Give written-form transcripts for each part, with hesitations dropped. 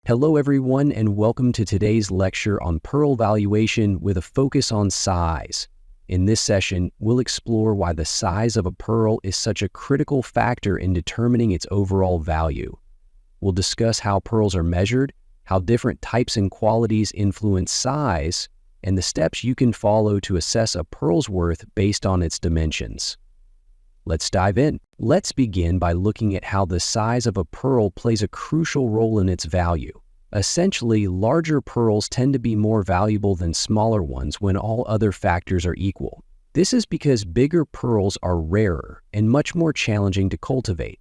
Hello everyone, and welcome to today's lecture on pearl valuation with a focus on size. In this session, we'll explore why the size of a pearl is such a critical factor in determining its overall value. We'll discuss how pearls are measured, how different types and qualities influence size, and the steps you can follow to assess a pearl's worth based on its dimensions. Let's dive in. Let's begin by looking at how the size of a pearl plays a crucial role in its value. Essentially, larger pearls tend to be more valuable than smaller ones when all other factors are equal. This is because bigger pearls are rarer and much more challenging to cultivate.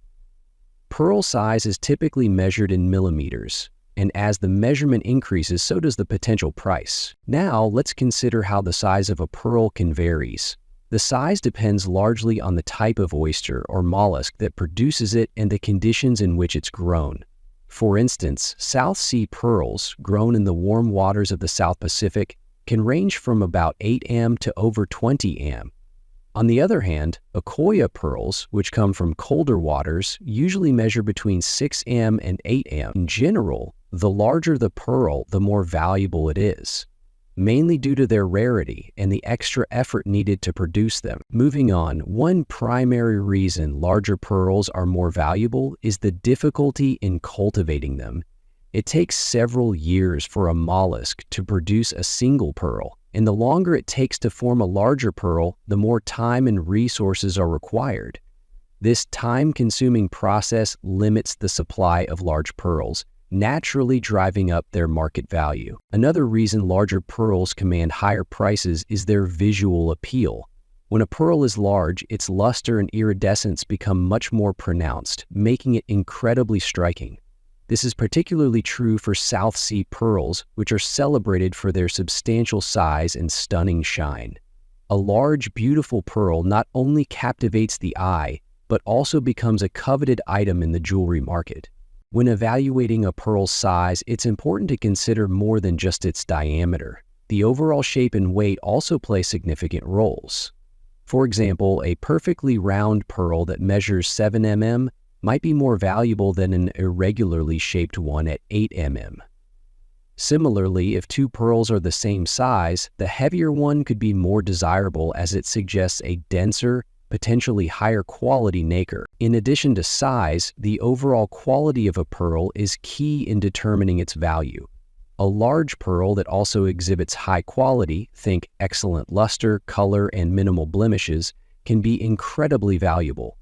Pearl size is typically measured in millimeters, and as the measurement increases, so does the potential price. Now, let's consider how the size of a pearl can vary. The size depends largely on the type of oyster or mollusk that produces it and the conditions in which it's grown. For instance, South Sea pearls, grown in the warm waters of the South Pacific, can range from about 8 m to over 20 m. On the other hand, Akoya pearls, which come from colder waters, usually measure between 6 m and 8 m. In general, the larger the pearl, the more valuable it is, mainly due to their rarity and the extra effort needed to produce them. Moving on, one primary reason larger pearls are more valuable is the difficulty in cultivating them. It takes several years for a mollusk to produce a single pearl, and the longer it takes to form a larger pearl, the more time and resources are required. This time-consuming process limits the supply of large pearls, naturally driving up their market value. Another reason larger pearls command higher prices is their visual appeal. When a pearl is large, its luster and iridescence become much more pronounced, making it incredibly striking. This is particularly true for South Sea pearls, which are celebrated for their substantial size and stunning shine. A large, beautiful pearl not only captivates the eye, but also becomes a coveted item in the jewelry market. When evaluating a pearl's size, it's important to consider more than just its diameter. The overall shape and weight also play significant roles. For example, a perfectly round pearl that measures 7 mm might be more valuable than an irregularly shaped one at 8 mm. Similarly, if two pearls are the same size, the heavier one could be more desirable as it suggests a denser, potentially higher quality nacre. In addition to size, the overall quality of a pearl is key in determining its value. A large pearl that also exhibits high quality, think excellent luster, color, and minimal blemishes, can be incredibly valuable.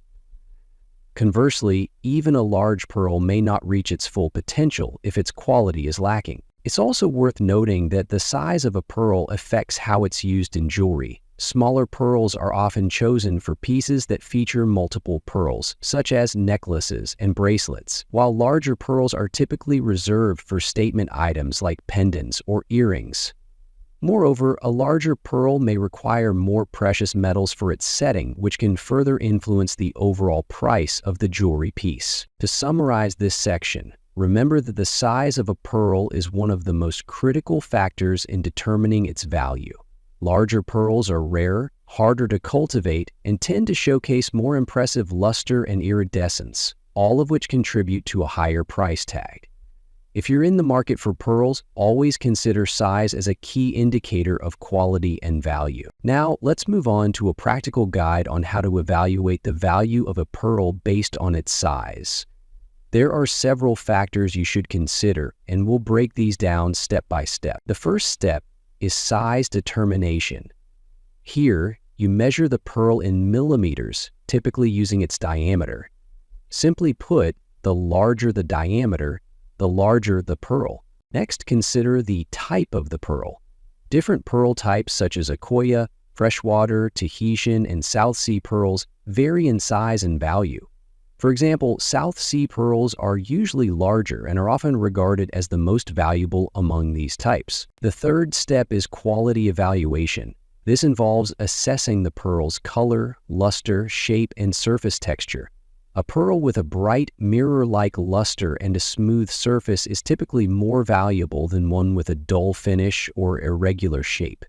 Conversely, even a large pearl may not reach its full potential if its quality is lacking. It's also worth noting that the size of a pearl affects how it's used in jewelry. Smaller pearls are often chosen for pieces that feature multiple pearls, such as necklaces and bracelets, while larger pearls are typically reserved for statement items like pendants or earrings. Moreover, a larger pearl may require more precious metals for its setting, which can further influence the overall price of the jewelry piece. To summarize this section, remember that the size of a pearl is one of the most critical factors in determining its value. Larger pearls are rarer, harder to cultivate, and tend to showcase more impressive luster and iridescence, all of which contribute to a higher price tag. If you're in the market for pearls, always consider size as a key indicator of quality and value. Now, let's move on to a practical guide on how to evaluate the value of a pearl based on its size. There are several factors you should consider, and we'll break these down step by step. The first step is size determination. Here, you measure the pearl in millimeters, typically using its diameter. Simply put, the larger the diameter, the larger the pearl. Next, consider the type of the pearl. Different pearl types such as Akoya, freshwater, Tahitian, and South Sea pearls vary in size and value. For example, South Sea pearls are usually larger and are often regarded as the most valuable among these types. The third step is quality evaluation. This involves assessing the pearl's color, luster, shape, and surface texture. A pearl with a bright, mirror-like luster and a smooth surface is typically more valuable than one with a dull finish or irregular shape.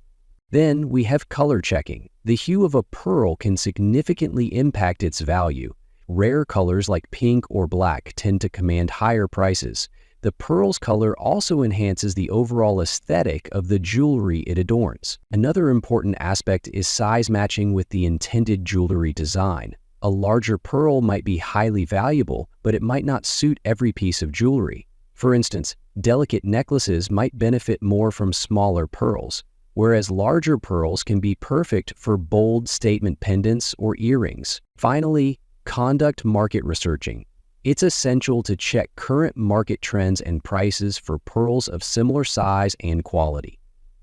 Then we have color checking. The hue of a pearl can significantly impact its value. Rare colors like pink or black tend to command higher prices, The pearl's color also enhances the overall aesthetic of the jewelry it adorns. Another important aspect is size matching with the intended jewelry design. A larger pearl might be highly valuable, but it might not suit every piece of jewelry. For instance, delicate necklaces might benefit more from smaller pearls, whereas larger pearls can be perfect for bold statement pendants or earrings. Finally, conduct market researching. It's essential to check current market trends and prices for pearls of similar size and quality.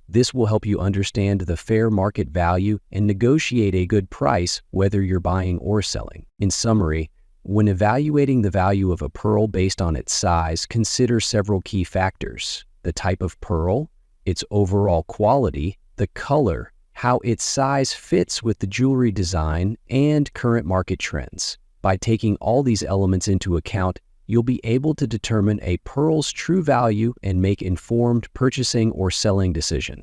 This will help you understand the fair market value and negotiate a good price whether you're buying or selling. In summary, when evaluating the value of a pearl based on its size, consider several key factors: the type of pearl, its overall quality, the color, how its size fits with the jewelry design, and current market trends. By taking all these elements into account, you'll be able to determine a pearl's true value and make informed purchasing or selling decisions.